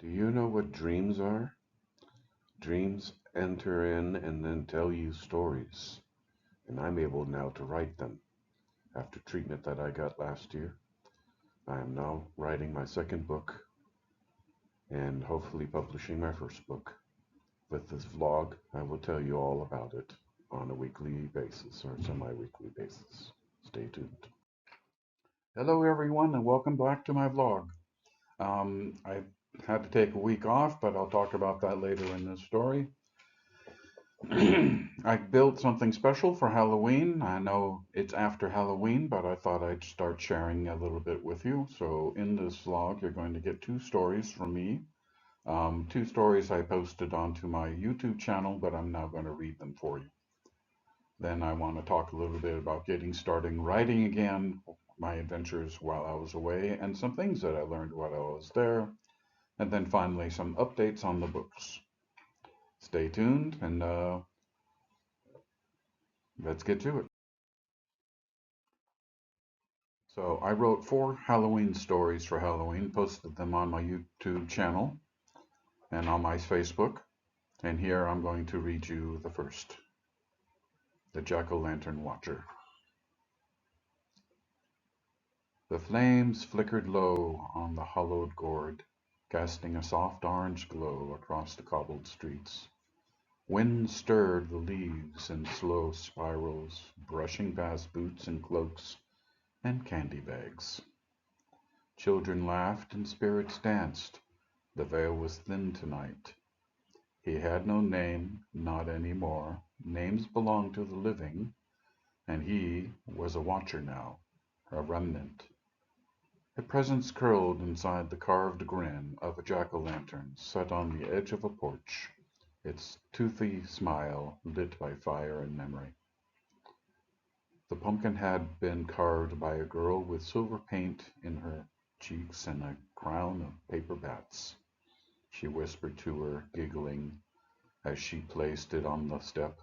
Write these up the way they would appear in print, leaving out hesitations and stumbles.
Do you know what dreams are? Dreams enter in and then tell you stories, and I'm able now to write them. After treatment that I got last year, I am now writing my second book and hopefully publishing my first book. With this vlog, I will tell you all about it on a weekly basis or semi-weekly basis. Stay tuned. Hello everyone and welcome back to my vlog. I had to take a week off, but I'll talk about that later in this story. I built something special for Halloween. I know it's after Halloween, but I thought I'd start sharing a little bit with you. So in this vlog, you're going to get two stories from me. Two stories I posted onto my YouTube channel, but I'm now going to read them for you. Then I want to talk a little bit about getting started writing again, my adventures while I was away, and some things that I learned while I was there. And then finally, some updates on the books. Stay tuned and let's get to it. So I wrote 4 Halloween stories for Halloween, posted them on my YouTube channel and on my Facebook. And here I'm going to read you the first, The Jack-o'-lantern Watcher. The flames flickered low on the hollowed gourd, casting a soft orange glow across the cobbled streets. Wind stirred the leaves in slow spirals, brushing past boots and cloaks and candy bags. Children laughed and spirits danced. The veil was thin tonight. He had no name, not any more. Names belonged to the living, and he was a watcher now, a remnant. A presence curled inside the carved grin of a jack-o'-lantern set on the edge of a porch, its toothy smile lit by fire and memory. The pumpkin had been carved by a girl with silver paint in her cheeks and a crown of paper bats. She whispered to her, giggling, as she placed it on the step.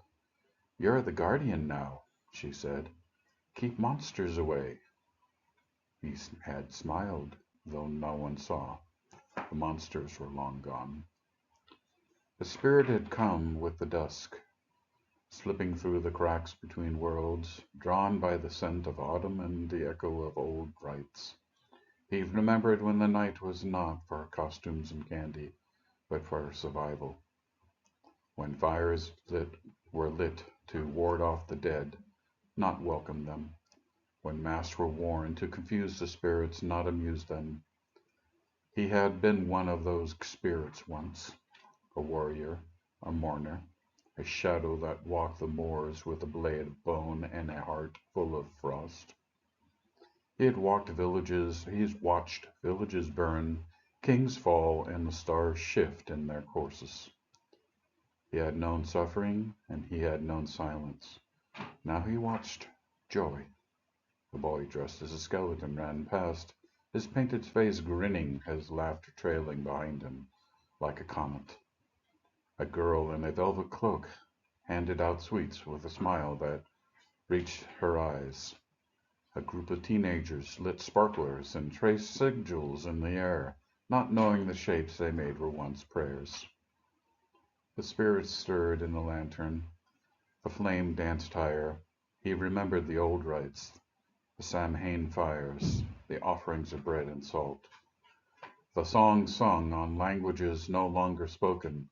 "You're the guardian now," she said. "Keep monsters away." He had smiled, though no one saw. The monsters were long gone. The spirit had come with the dusk, slipping through the cracks between worlds, drawn by the scent of autumn and the echo of old rites. He remembered when the night was not for costumes and candy, but for survival. When fires were lit to ward off the dead, not welcome them. When masks were worn to confuse the spirits, not amuse them. He had been one of those spirits once, a warrior, a mourner, a shadow that walked the moors with a blade of bone and a heart full of frost. He had watched villages burn, kings fall, and the stars shift in their courses. He had known suffering, and he had known silence. Now he watched joy. The boy dressed as a skeleton ran past, his painted face grinning, his laughter trailing behind him like a comet. A girl in a velvet cloak handed out sweets with a smile that reached her eyes. A group of teenagers lit sparklers and traced sigils in the air, not knowing the shapes they made were once prayers. The spirits stirred in the lantern. The flame danced higher. He remembered the old rites, the Samhain fires, the offerings of bread and salt. The songs sung on languages no longer spoken.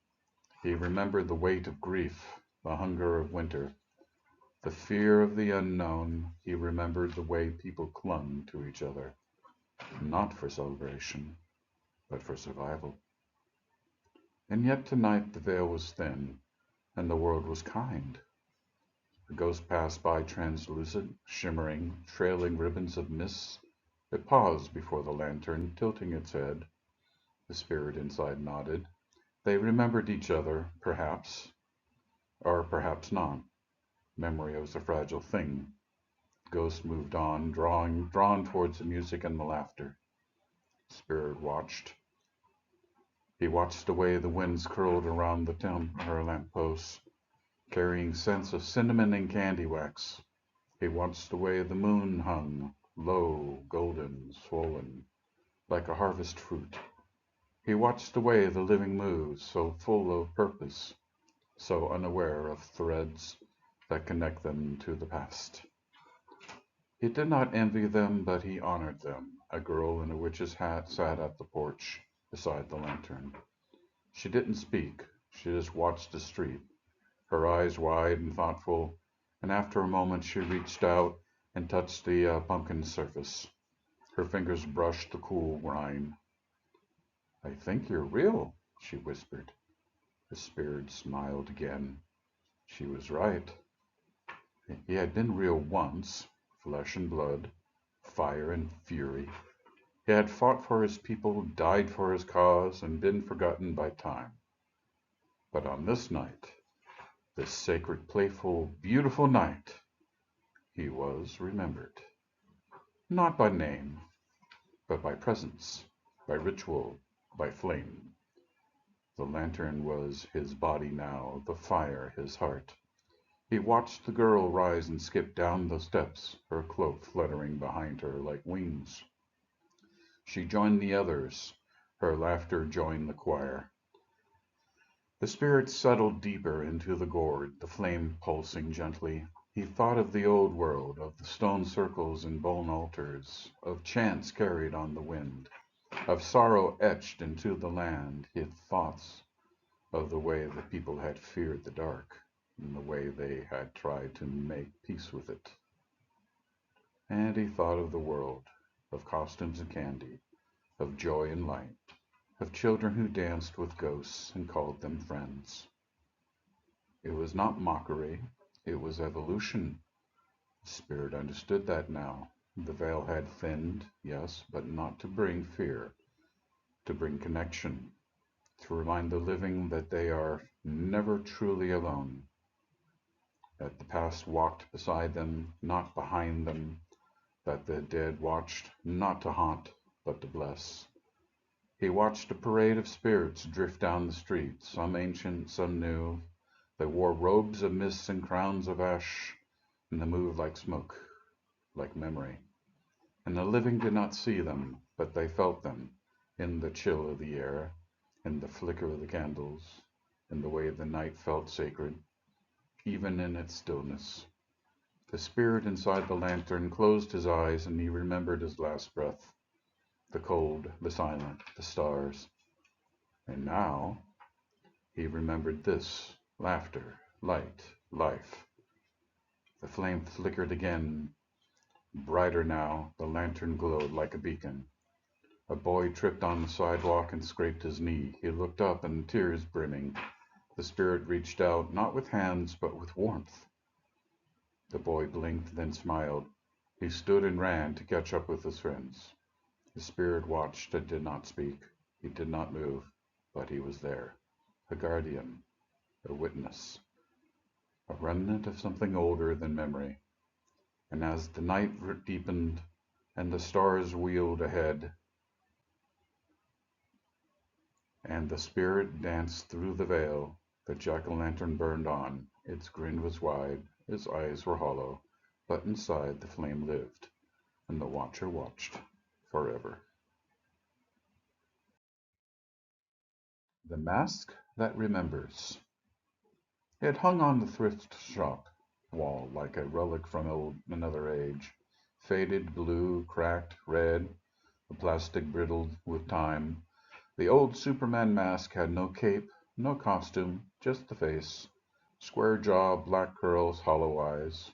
He remembered the weight of grief, the hunger of winter, the fear of the unknown. He remembered the way people clung to each other, not for celebration, but for survival. And yet tonight the veil was thin, and the world was kind. The ghost passed by translucent, shimmering, trailing ribbons of mist. It paused before the lantern, tilting its head. The spirit inside nodded. They remembered each other, perhaps, or perhaps not. Memory was a fragile thing. The ghost moved on, drawn towards the music and the laughter. The spirit watched. He watched the way the winds curled around her lampposts, carrying scents of cinnamon and candy wax. He watched the way the moon hung, low, golden, swollen, like a harvest fruit. He watched the way the living moves, so full of purpose, so unaware of threads that connect them to the past. He did not envy them, but he honored them. A girl in a witch's hat sat at the porch beside the lantern. She didn't speak. She just watched the street, her eyes wide and thoughtful, and after a moment she reached out and touched the pumpkin surface. Her fingers brushed the cool rind. "I think you're real," she whispered. The spirit smiled again. She was right. He had been real once, flesh and blood, fire and fury. He had fought for his people, died for his cause, and been forgotten by time. But on this night, this sacred, playful, beautiful night, he was remembered. Not by name, but by presence, by ritual, by flame. The lantern was his body now, the fire his heart. He watched the girl rise and skip down the steps, her cloak fluttering behind her like wings. She joined the others. Her laughter joined the choir. The spirit settled deeper into the gourd, the flame pulsing gently. He thought of the old world, of the stone circles and bone altars, of chants carried on the wind, of sorrow etched into the land. He had thoughts of the way the people had feared the dark, and the way they had tried to make peace with it. And he thought of the world, of costumes and candy, of joy and light, of children who danced with ghosts and called them friends. It was not mockery, it was evolution. The spirit understood that now. The veil had thinned, yes, but not to bring fear, to bring connection, to remind the living that they are never truly alone, that the past walked beside them, not behind them, that the dead watched not to haunt, but to bless. He watched a parade of spirits drift down the street, some ancient, some new. They wore robes of mist and crowns of ash, and they moved like smoke, like memory. And the living did not see them, but they felt them, in the chill of the air, in the flicker of the candles, in the way the night felt sacred, even in its stillness. The spirit inside the lantern closed his eyes, and he remembered his last breath, the cold, the silent, the stars. And now he remembered this: laughter, light, life. The flame flickered again, brighter now. The lantern glowed like a beacon. A boy tripped on the sidewalk and scraped his knee. He looked up, and tears brimming. The spirit reached out, not with hands, but with warmth. The boy blinked, then smiled. He stood and ran to catch up with his friends. The spirit watched and did not speak. He did not move, but he was there, a guardian, a witness, a remnant of something older than memory. And as the night deepened and the stars wheeled ahead, and the spirit danced through the veil, the jack-o'-lantern burned on. Its grin was wide, its eyes were hollow, but inside the flame lived, and the watcher watched forever. The Mask That Remembers. It hung on the thrift shop wall like a relic from another age, faded blue, cracked red, the plastic brittled with time. The old Superman mask had no cape, no costume, just the face, square jaw, black curls, hollow eyes.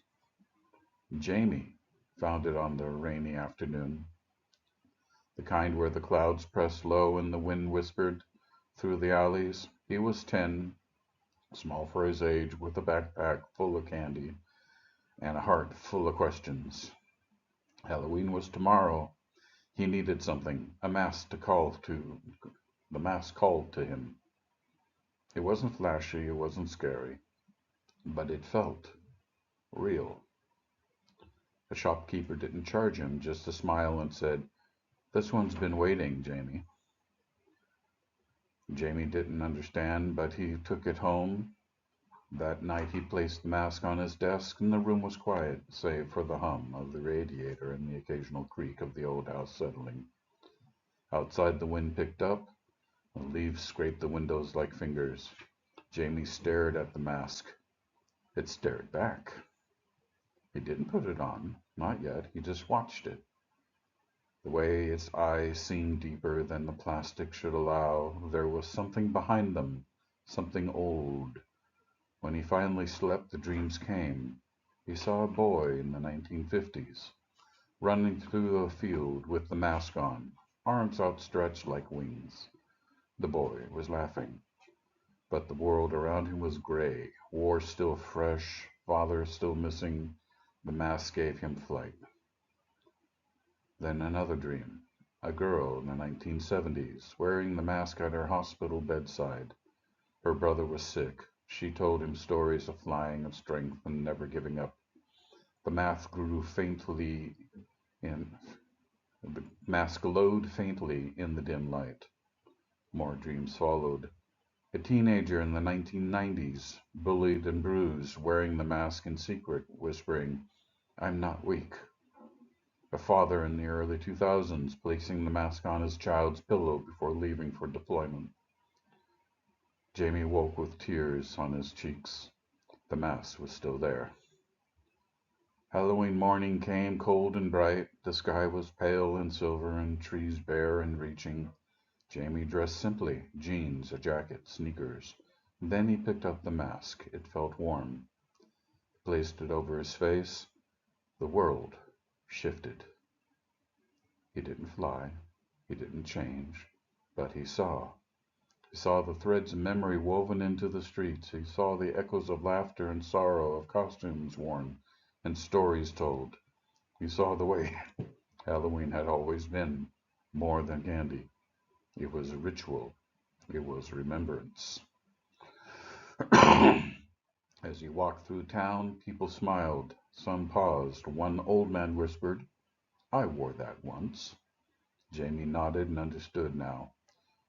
Jamie found it on the rainy afternoon, the kind where the clouds pressed low and the wind whispered through the alleys. He was 10, small for his age, with a backpack full of candy and a heart full of questions. Halloween was tomorrow. He needed something, a mask to call to. The mask called to him. It wasn't flashy, it wasn't scary, but it felt real. The shopkeeper didn't charge him, just a smile, and said, "This one's been waiting, Jamie." Jamie didn't understand, but he took it home. That night he placed the mask on his desk, and the room was quiet, save for the hum of the radiator and the occasional creak of the old house settling. Outside the wind picked up, The leaves scraped the windows like fingers. Jamie stared at the mask. It stared back. He didn't put it on, not yet. He just watched it. The way its eyes seemed deeper than the plastic should allow, there was something behind them, something old. When he finally slept, the dreams came. He saw a boy in the 1950s, running through a field with the mask on, arms outstretched like wings. The boy was laughing, but the world around him was gray, war still fresh, father still missing. The mask gave him flight. Then another dream. A girl in the 1970s, wearing the mask at her hospital bedside. Her brother was sick. She told him stories of flying and strength and never giving up. The mask grew faintly in the mask glowed faintly in the dim light. More dreams followed. A teenager in the 1990s, bullied and bruised, wearing the mask in secret, whispering, "I'm not weak." A father in the early 2000s, placing the mask on his child's pillow before leaving for deployment. Jamie woke with tears on his cheeks. The mask was still there. Halloween morning came cold and bright. The sky was pale and silver and trees bare and reaching. Jamie dressed simply, jeans, a jacket, sneakers. Then he picked up the mask. It felt warm. Placed it over his face. The world shifted. He didn't fly. He didn't change. But he saw. He saw the threads of memory woven into the streets. He saw the echoes of laughter and sorrow, of costumes worn and stories told. He saw the way Halloween had always been, more than candy. It was a ritual. It was remembrance. As he walked through town, people smiled. Some paused. One old man whispered, "I wore that once." Jamie nodded and understood now.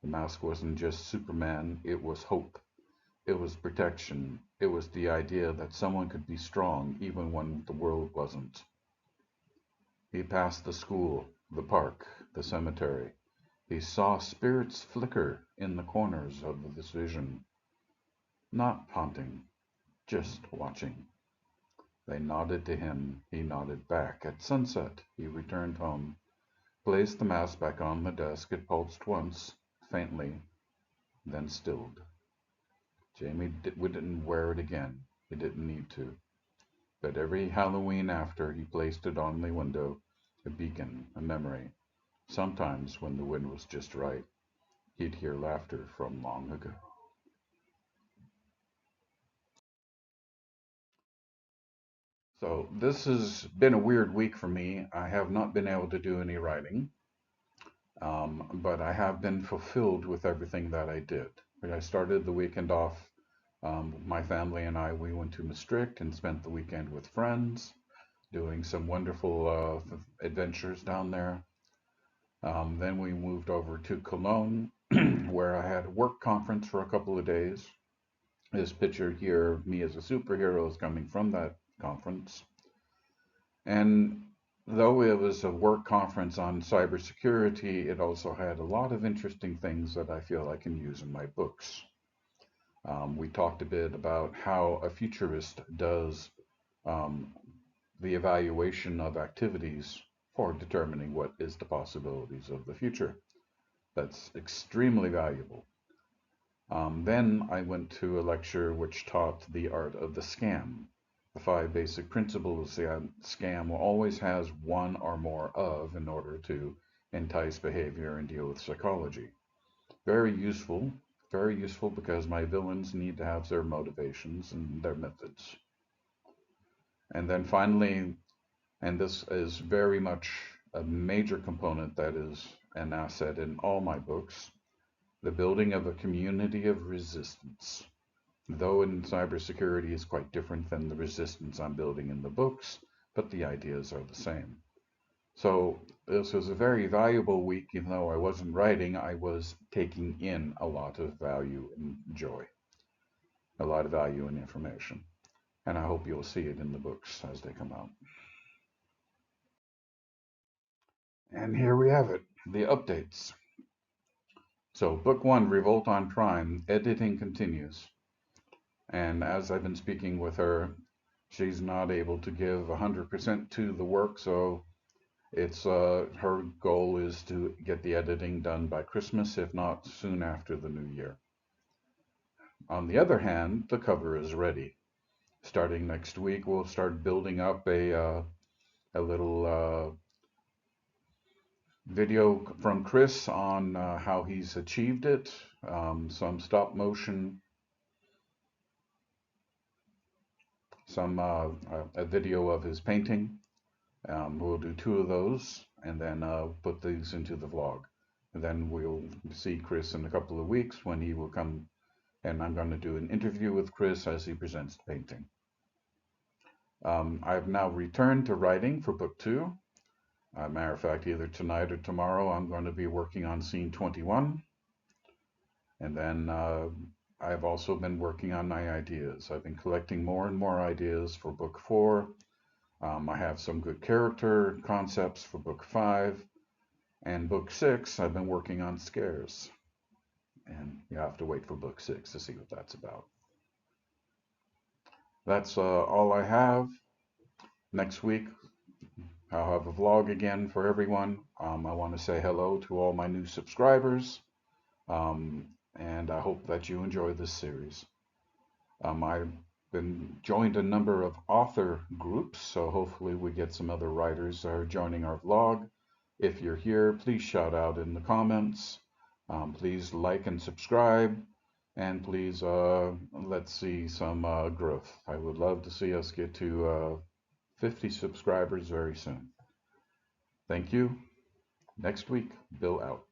The mask wasn't just Superman, it was hope. It was protection. It was the idea that someone could be strong even when the world wasn't. He passed the school, the park, the cemetery. He saw spirits flicker in the corners of this vision. Not haunting, just watching. They nodded to him. He nodded back. At sunset, he returned home, placed the mask back on the desk. It pulsed once, faintly, then stilled. Jamie didn't wear it again. He didn't need to. But every Halloween after, he placed it on the window, a beacon, a memory. Sometimes, when the wind was just right, he'd hear laughter from long ago. So this has been a weird week for me. I have not been able to do any writing, but I have been fulfilled with everything that I did. I started the weekend off. My family and I, we went to Maastricht and spent the weekend with friends, doing some wonderful adventures down there. Then we moved over to Cologne, where I had a work conference for a couple of days. This picture here, me as a superhero, is coming from that conference. And though it was a work conference on cybersecurity, it also had a lot of interesting things that I feel I can use in my books. We talked a bit about how a futurist does um, the evaluation of activities for determining what is the possibilities of the future. That's extremely valuable. Then I went to a lecture which taught the art of the scam. The five basic principles that scam always has one or more of in order to entice behavior and deal with psychology. Very useful because my villains need to have their motivations and their methods. And then finally, and this is very much a major component that is an asset in all my books, the building of a community of resistance. Though in cybersecurity is quite different than the resistance I'm building in the books, but the ideas are the same. So this was a very valuable week. Even though I wasn't writing, I was taking in a lot of value and joy, a lot of value and information. And I hope you'll see it in the books as they come out. And here we have it, the updates. So book one, Revolt on Crime, editing continues. And as I've been speaking with her, she's not able to give 100% to the work, so it's her goal is to get the editing done by Christmas, if not soon after the new year. On the other hand, the cover is ready. Starting next week, we'll start building up a little video from Chris on how he's achieved it, some stop motion, some a video of his painting. We'll do 2 of those and then put these into the vlog. And then we'll see Chris in a couple of weeks when he will come, and I'm going to do an interview with Chris as he presents the painting. I've now returned to writing for book 2. Matter of fact, either tonight or tomorrow, I'm going to be working on scene 21. And then I've also been working on my ideas. I've been collecting more and more ideas for book 4. I have some good character concepts for book 5. And book 6, I've been working on scares. And you have to wait for book 6 to see what that's about. That's all I have. Next week, I'll have a vlog again for everyone. I want to say hello to all my new subscribers. And I hope that you enjoy this series. I've been joined a number of author groups, so hopefully we get some other writers that are joining our vlog. If you're here, please shout out in the comments. Please like and subscribe, and please let's see some growth. I would love to see us get to 50 subscribers very soon. Thank you. Next week, Bill out.